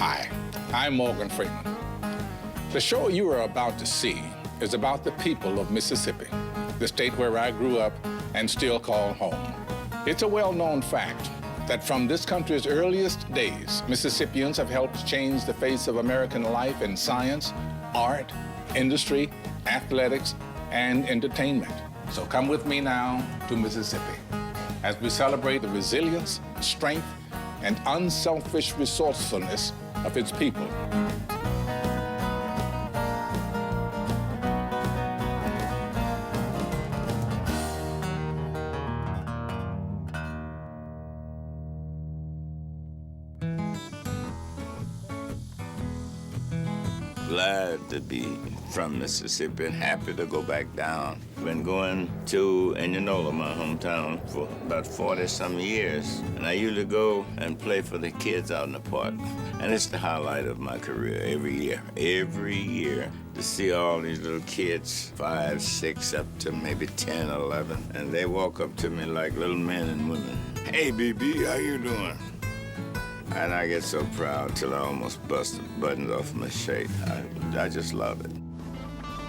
Hi, I'm Morgan Freeman. The show you are about to see is about the people of Mississippi, the state where I grew up and still call home. It's a well-known fact that from this country's earliest days, Mississippians have helped change the face of American life in science, art, industry, athletics, and entertainment. So come with me now to Mississippi as we celebrate the resilience, strength, and unselfish resourcefulness of its people. Glad to be from Mississippi and happy to go back down. Been going to Indianola, my hometown, for about 40-some years. And I usually go and play for the kids out in the park. And it's the highlight of my career every year, to see all these little kids, 5, 6, up to maybe 10, 11. And they walk up to me like little men and women. Hey, BB, how you doing? And I get so proud till I almost bust the buttons off my shirt. I just love it.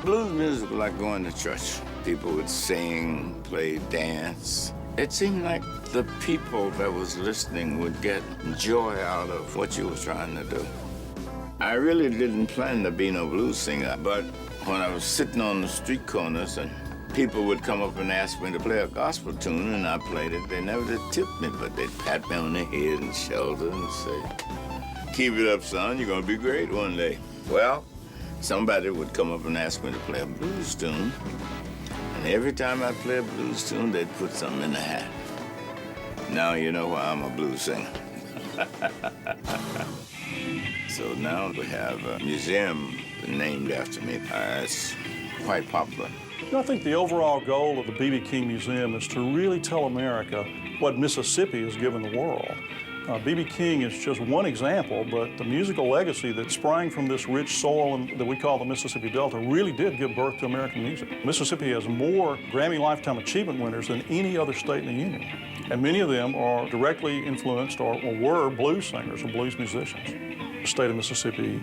Blues music was like going to church. People would sing, play, dance. It seemed like the people that was listening would get joy out of what you were trying to do. I really didn't plan to be no blues singer, but when I was sitting on the street corners and people would come up and ask me to play a gospel tune, and I played it. They never did tip me, but they'd pat me on the head and shoulder and say, "Keep it up, son, you're gonna be great one day." Well, somebody would come up and ask me to play a blues tune, and every time I play a blues tune, they'd put something in the hat. Now you know why I'm a blues singer. So now we have a museum named after me. It's quite popular. I think the overall goal of the B.B. King Museum is to really tell America what Mississippi has given the world. B.B. King is just one example, but the musical legacy that sprang from this rich soil that we call the Mississippi Delta really did give birth to American music. Mississippi has more Grammy Lifetime Achievement winners than any other state in the Union, and many of them are directly influenced or were blues singers or blues musicians. The state of Mississippi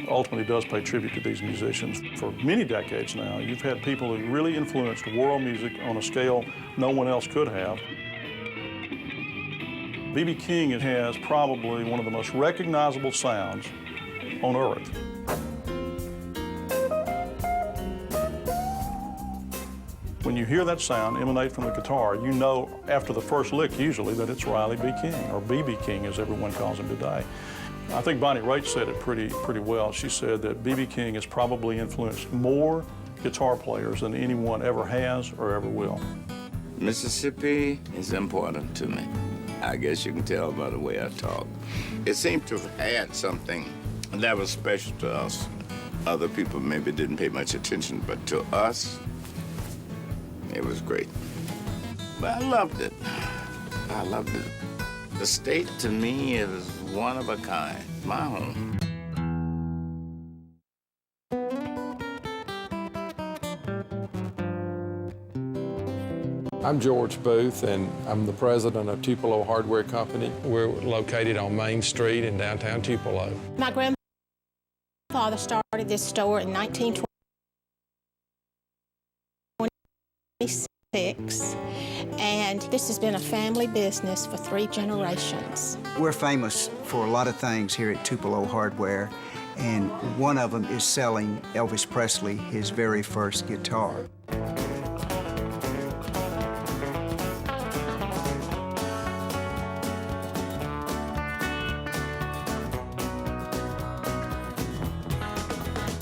ultimately does pay tribute to these musicians. For many decades now, you've had people who really influenced world music on a scale no one else could have. B.B. King has probably one of the most recognizable sounds on earth. When you hear that sound emanate from the guitar, you know after the first lick usually that it's Riley B. King, or B.B. King as everyone calls him today. I think Bonnie Raitt said it pretty well. She said that B.B. King has probably influenced more guitar players than anyone ever has or ever will. Mississippi is important to me. I guess you can tell by the way I talk. It seemed to have had something that was special to us. Other people maybe didn't pay much attention, but to us, it was great. But I loved it. I loved it. The state, to me, is one of a kind, my home. I'm George Booth, and I'm the president of Tupelo Hardware Company. We're located on Main Street in downtown Tupelo. My grandfather started this store in 1926, and this has been a family business for 3 generations. We're famous for a lot of things here at Tupelo Hardware, and one of them is selling Elvis Presley his very first guitar.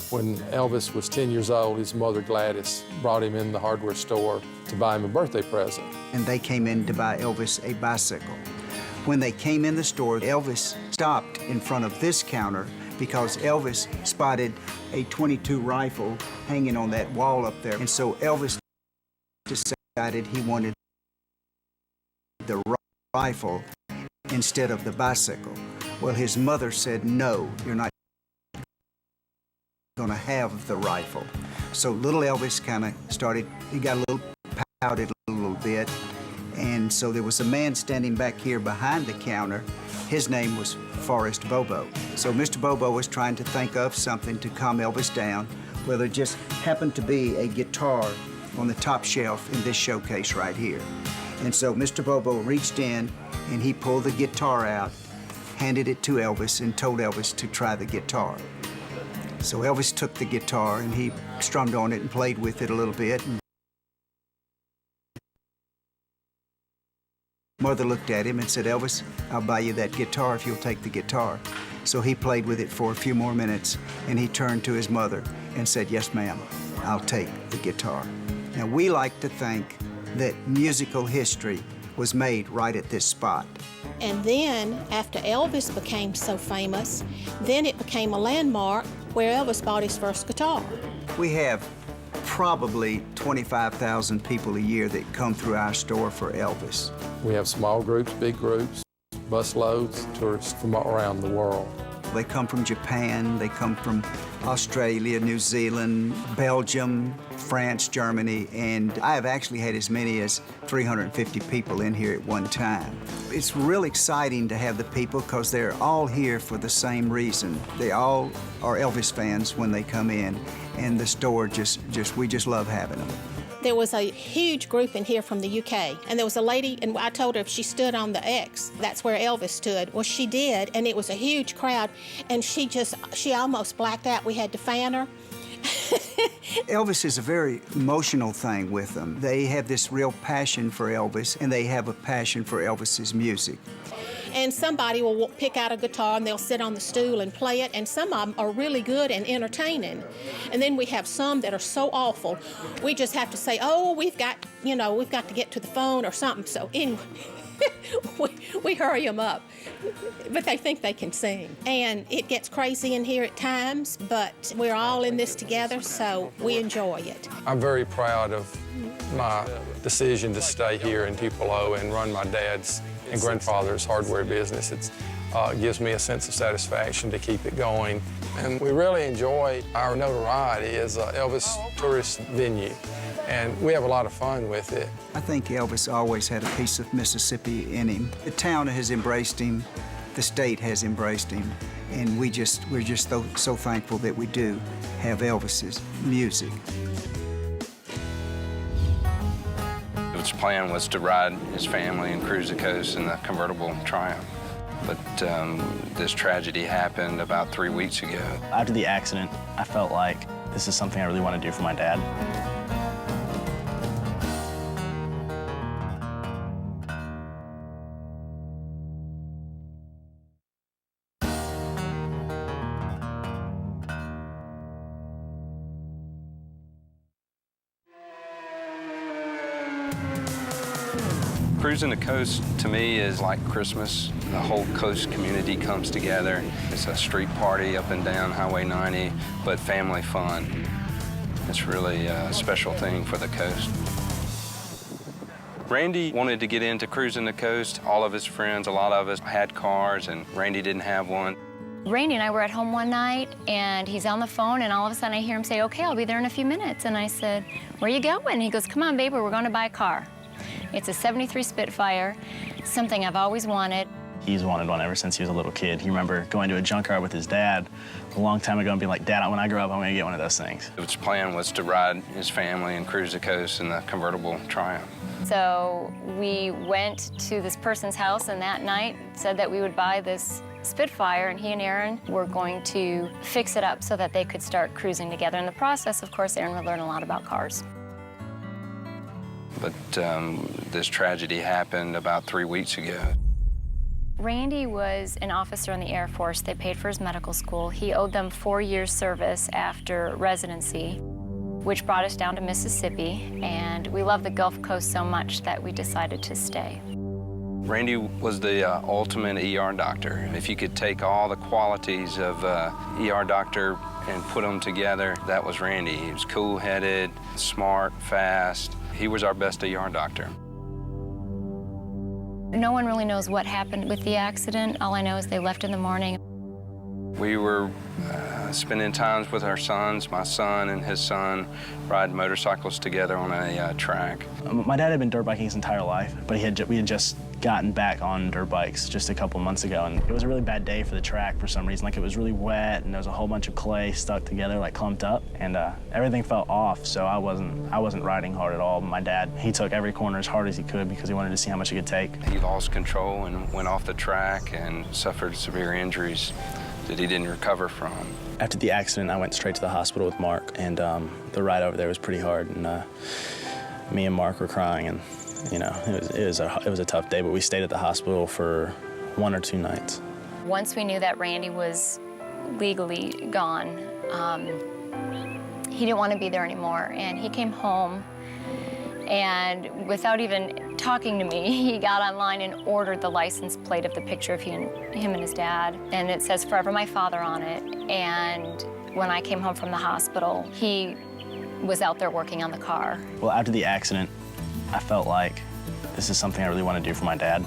When Elvis was 10 years old, his mother Gladys brought him in the hardware store to buy him a birthday present. And they came in to buy Elvis a bicycle. When they came in the store, Elvis stopped in front of this counter because Elvis spotted a .22 rifle hanging on that wall up there. And so Elvis decided he wanted the rifle instead of the bicycle. Well, his mother said, "No, you're not going to have the rifle." So little Elvis kind of started, he got a little pouted a little bit, And so there was a man standing back here behind the counter. His name was Forrest Bobo. So Mr. Bobo was trying to think of something to calm Elvis down. Well, there just happened to be a guitar on the top shelf in this showcase right here. And so Mr. Bobo reached in and he pulled the guitar out, handed it to Elvis, and told Elvis to try the guitar. So Elvis took the guitar and he strummed on it and played with it a little bit. And Mother looked at him and said, "Elvis, I'll buy you that guitar if you'll take the guitar." So he played with it for a few more minutes, and he turned to his mother and said, "Yes, ma'am, I'll take the guitar." Now, we like to think that musical history was made right at this spot. And then, after Elvis became so famous, then it became a landmark where Elvis bought his first guitar. We have probably 25,000 people a year that come through our store for Elvis. We have small groups, big groups, bus loads, tourists from around the world. They come from Japan, they come from Australia, New Zealand, Belgium, France, Germany, and I have actually had as many as 350 people in here at one time. It's real exciting to have the people because they're all here for the same reason. They all are Elvis fans when they come in, and the store we just love having them. There was a huge group in here from the UK, and there was a lady, and I told her if she stood on the X, that's where Elvis stood. Well, she did, and it was a huge crowd, and she almost blacked out. We had to fan her. Elvis is a very emotional thing with them. They have this real passion for Elvis, and they have a passion for Elvis's music. And somebody will pick out a guitar and they'll sit on the stool and play it, and some of them are really good and entertaining. And then we have some that are so awful, we just have to say, "Oh, we've got to get to the phone or something." So anyway, we hurry them up. But they think they can sing. And it gets crazy in here at times, but we're all in this together, so we enjoy it. I'm very proud of my decision to stay here in Tupelo and run my dad's and grandfather's hardware business. It gives me a sense of satisfaction to keep it going. And we really enjoy our notoriety as an Elvis tourist venue. And we have a lot of fun with it. I think Elvis always had a piece of Mississippi in him. The town has embraced him, the state has embraced him, and we're just so thankful that we do have Elvis's music. His plan was to ride his family and cruise the coast in the convertible Triumph. But this tragedy happened about 3 weeks ago. After the accident, I felt like this is something I really want to do for my dad. Cruising the coast, to me, is like Christmas. The whole coast community comes together. It's a street party up and down Highway 90, but family fun. It's really a special thing for the coast. Randy wanted to get into cruising the coast. All of his friends, a lot of us, had cars, and Randy didn't have one. Randy and I were at home one night, and he's on the phone, and all of a sudden I hear him say, "Okay, I'll be there in a few minutes." And I said, "Where you going?" He goes, "Come on, baby, we're going to buy a car." It's a '73 Spitfire, something I've always wanted. He's wanted one ever since he was a little kid. He remember going to a junkyard with his dad a long time ago and being like, "Dad, when I grow up, I'm going to get one of those things." His plan was to ride his family and cruise the coast in the convertible Triumph. So we went to this person's house, and that night said that we would buy this Spitfire, and he and Aaron were going to fix it up so that they could start cruising together. In the process, of course, Aaron would learn a lot about cars. But this tragedy happened about 3 weeks ago. Randy was an officer in the Air Force. They paid for his medical school. He owed them 4 years service after residency, which brought us down to Mississippi, and we love the Gulf Coast so much that we decided to stay. Randy was the ultimate ER doctor. If you could take all the qualities of ER doctor and put them together, that was Randy. He was cool-headed, smart, fast. He was our best ER doctor. No one really knows what happened with the accident. All I know is they left in the morning. We were spending times with our sons, my son and his son, riding motorcycles together on a track. My dad had been dirt biking his entire life, but we had just gotten back on dirt bikes just a couple months ago, and it was a really bad day for the track for some reason. Like, it was really wet, and there was a whole bunch of clay stuck together, like clumped up, and everything felt off, so I wasn't riding hard at all. My dad, he took every corner as hard as he could because he wanted to see how much he could take. He lost control and went off the track and suffered severe injuries that he didn't recover from. After the accident, I went straight to the hospital with Mark, and the ride over there was pretty hard, and me and Mark were crying, and you know, it was a tough day, but we stayed at the hospital for 1 or 2 nights. Once we knew that Randy was legally gone, he didn't want to be there anymore, and he came home, and without even talking to me, he got online and ordered the license plate of the picture of him and his dad, and it says "Forever My Father" on it. And when I came home from the hospital, he was out there working on the car. Well, after the accident, I felt like this is something I really want to do for my dad.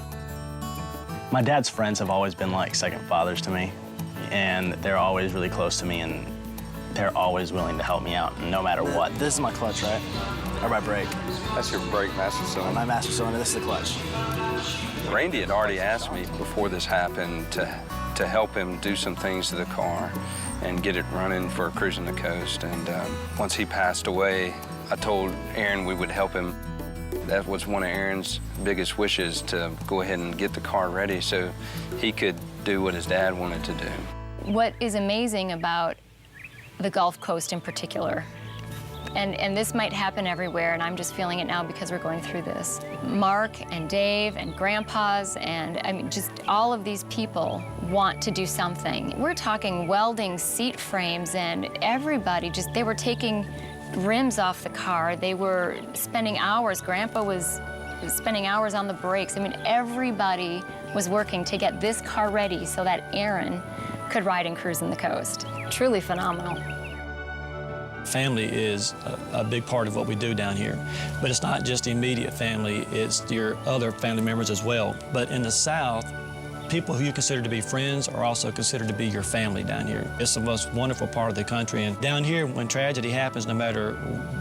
My dad's friends have always been like second fathers to me, and they're always really close to me, and they're always willing to help me out, no matter what. This is my clutch, right? Or my brake. That's your brake master cylinder. My master cylinder, this is the clutch. Randy had already asked me before this happened to help him do some things to the car and get it running for cruising the coast. And once he passed away, I told Aaron we would help him. That was one of Aaron's biggest wishes, to go ahead and get the car ready so he could do what his dad wanted to do. What is amazing about the Gulf Coast in particular, and this might happen everywhere, and I'm just feeling it now because we're going through this. Mark and Dave and grandpas and I mean, just all of these people want to do something. We're talking welding seat frames, and everybody they were taking rims off the car. They were spending hours. Grandpa was spending hours on the brakes. I mean, everybody was working to get this car ready so that Aaron could ride and cruise in the coast. Truly phenomenal. Family is a big part of what we do down here, but it's not just immediate family, it's your other family members as well. But in the South, people who you consider to be friends are also considered to be your family down here. It's the most wonderful part of the country, and down here, when tragedy happens, no matter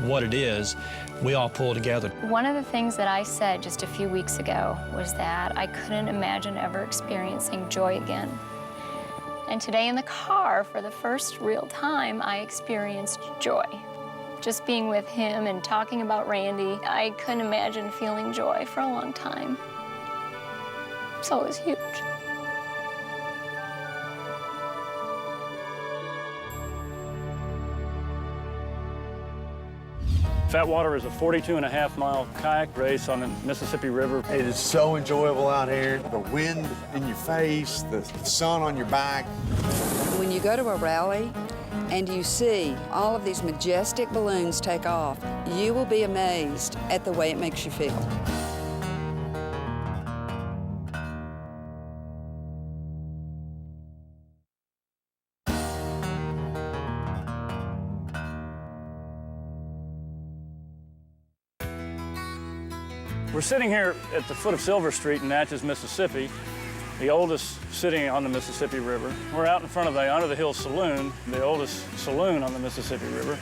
what it is, we all pull together. One of the things that I said just a few weeks ago was that I couldn't imagine ever experiencing joy again. And today in the car, for the first real time, I experienced joy. Just being with him and talking about Randy, I couldn't imagine feeling joy for a long time. So it was huge. Phatwater is a 42.5-mile kayak race on the Mississippi River. It is so enjoyable out here. The wind in your face, the sun on your back. When you go to a rally and you see all of these majestic balloons take off, you will be amazed at the way it makes you feel. We're sitting here at the foot of Silver Street in Natchez, Mississippi, the oldest city on the Mississippi River. We're out in front of the Under the Hill Saloon, the oldest saloon on the Mississippi River.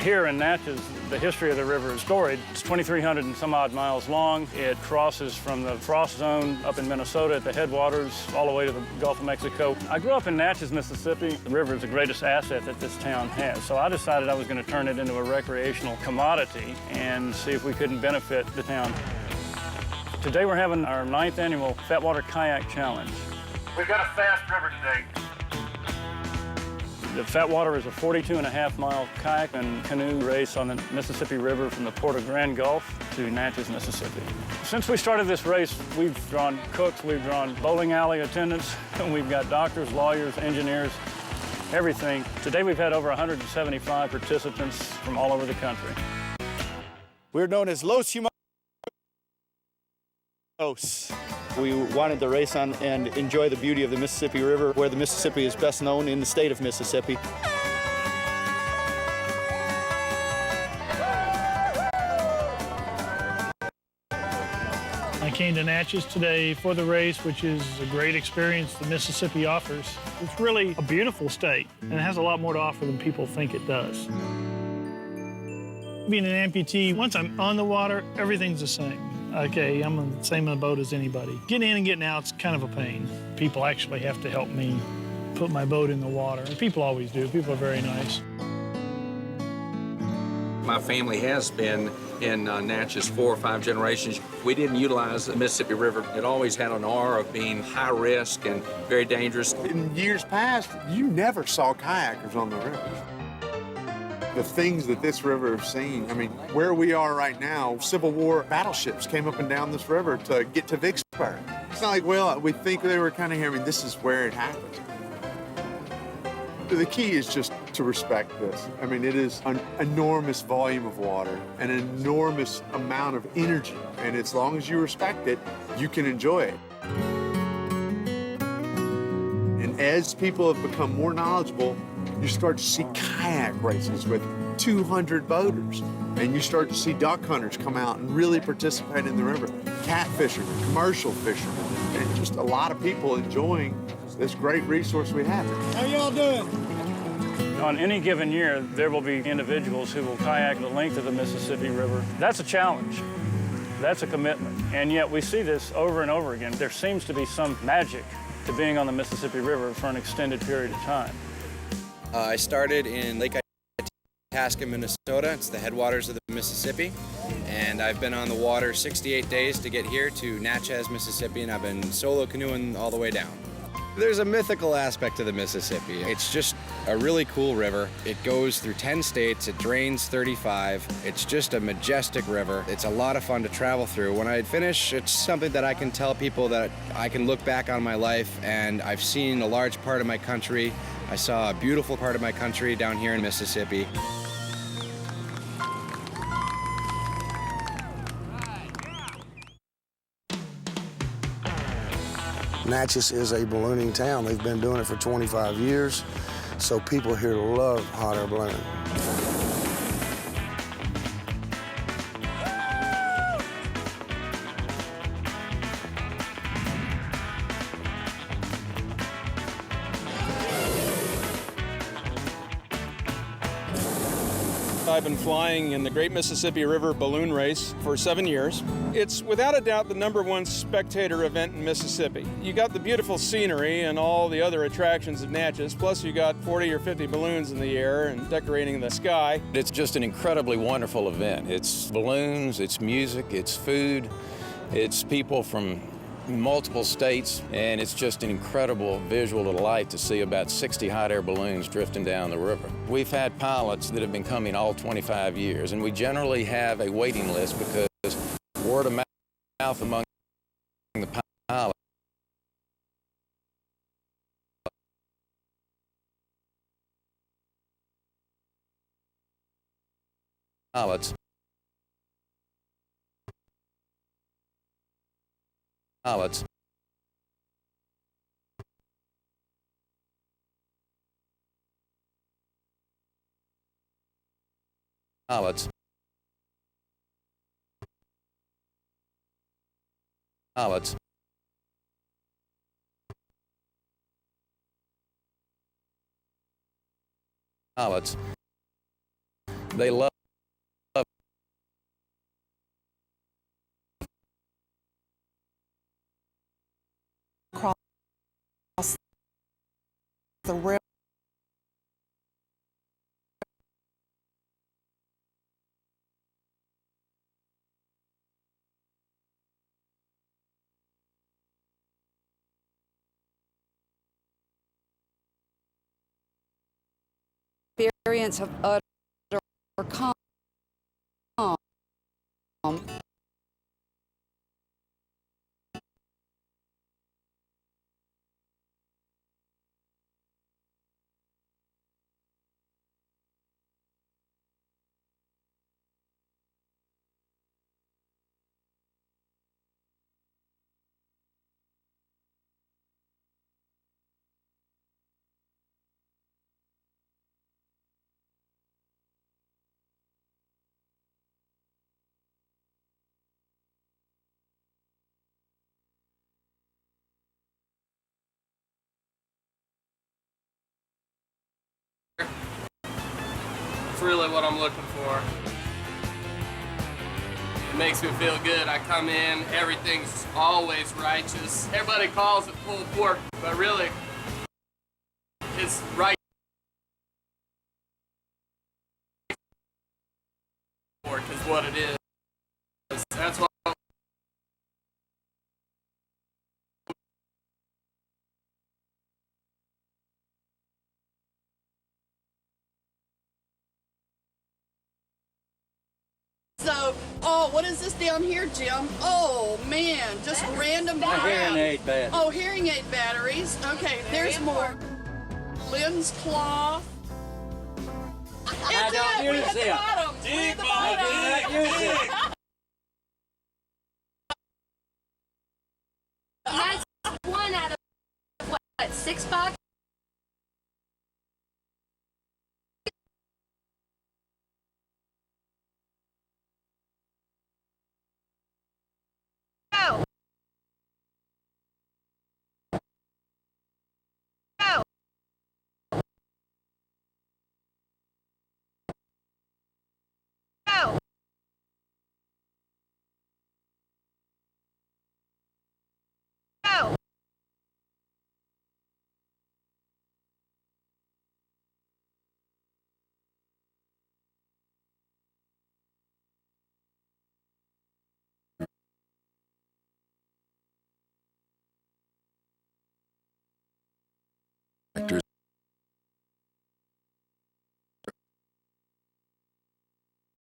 Here in Natchez, the history of the river is storied. It's 2,300 and some odd miles long. It crosses from the frost zone up in Minnesota at the headwaters all the way to the Gulf of Mexico. I grew up in Natchez, Mississippi. The river is the greatest asset that this town has. So I decided I was going to turn it into a recreational commodity and see if we couldn't benefit the town. Today we're having our 9th annual Phatwater Kayak Challenge. We've got a fast river today. The Phatwater is a 42.5-mile kayak and canoe race on the Mississippi River from the port of Grand Gulf to Natchez, Mississippi. Since we started this race, we've drawn cooks, we've drawn bowling alley attendants, and we've got doctors, lawyers, engineers, everything. Today we've had over 175 participants from all over the country. We're known as Los Humanos. We wanted to race on and enjoy the beauty of the Mississippi River, where the Mississippi is best known in the state of Mississippi. I came to Natchez today for the race, which is a great experience the Mississippi offers. It's really a beautiful state, and it has a lot more to offer than people think it does. Being an amputee, once I'm on the water, everything's the same. Okay, I'm on the same boat as anybody. Getting in and getting out's kind of a pain. People actually have to help me put my boat in the water, and people always do. People are very nice. My family has been in Natchez 4 or 5 generations. We didn't utilize the Mississippi River. It always had an aura of being high risk and very dangerous. In years past, you never saw kayakers on the river. The things that this river has seen, I mean, where we are right now, Civil War battleships came up and down this river to get to Vicksburg. It's not like, well, we think they were kind of here. I mean, this is where it happened. The key is just to respect this. I mean, it is an enormous volume of water, an enormous amount of energy, and as long as you respect it, you can enjoy it. And as people have become more knowledgeable, you start to see kayak races with 200 boaters, and you start to see duck hunters come out and really participate in the river. Cat fishermen, commercial fishermen, and just a lot of people enjoying this great resource we have. How y'all doing? On any given year, there will be individuals who will kayak the length of the Mississippi River. That's a challenge. That's a commitment. And yet we see this over and over again. There seems to be some magic to being on the Mississippi River for an extended period of time. I started in Lake Itasca, Minnesota. It's the headwaters of the Mississippi. And I've been on the water 68 days to get here to Natchez, Mississippi, and I've been solo canoeing all the way down. There's a mythical aspect to the Mississippi. It's just a really cool river. It goes through 10 states, it drains 35. It's just a majestic river. It's a lot of fun to travel through. When I finish, it's something that I can tell people that I can look back on my life and I've seen a large part of my country. I saw a beautiful part of my country down here in Mississippi. Natchez is a ballooning town. They've been doing it for 25 years, so people here love hot air balloon. I've been flying in the Great Mississippi River Balloon Race for 7 years. It's without a doubt the #1 spectator event in Mississippi. You got the beautiful scenery and all the other attractions of Natchez, plus you got 40 or 50 balloons in the air and decorating the sky. It's just an incredibly wonderful event. It's balloons, it's music, it's food, it's people from multiple states, and it's just an incredible visual delight to see about 60 hot air balloons drifting down the river. We've had pilots that have been coming all 25 years, and we generally have a waiting list because word of mouth among the pilots pilots pilots pilots pilots they love across the river. Experience of utter calm. That's really what I'm looking for. It makes me feel good. I come in, everything's always righteous. Everybody calls it pulled pork, but really, it's right pork is what it is. That's what. So, oh, what is this down here, Jim? Oh, man, just random crap. Hearing aid batteries. Oh, hearing aid batteries. Okay, there's more. Lens cloth. I don't use them. We're at the bottom. I do not use it. That's one out of, what, 6 bucks?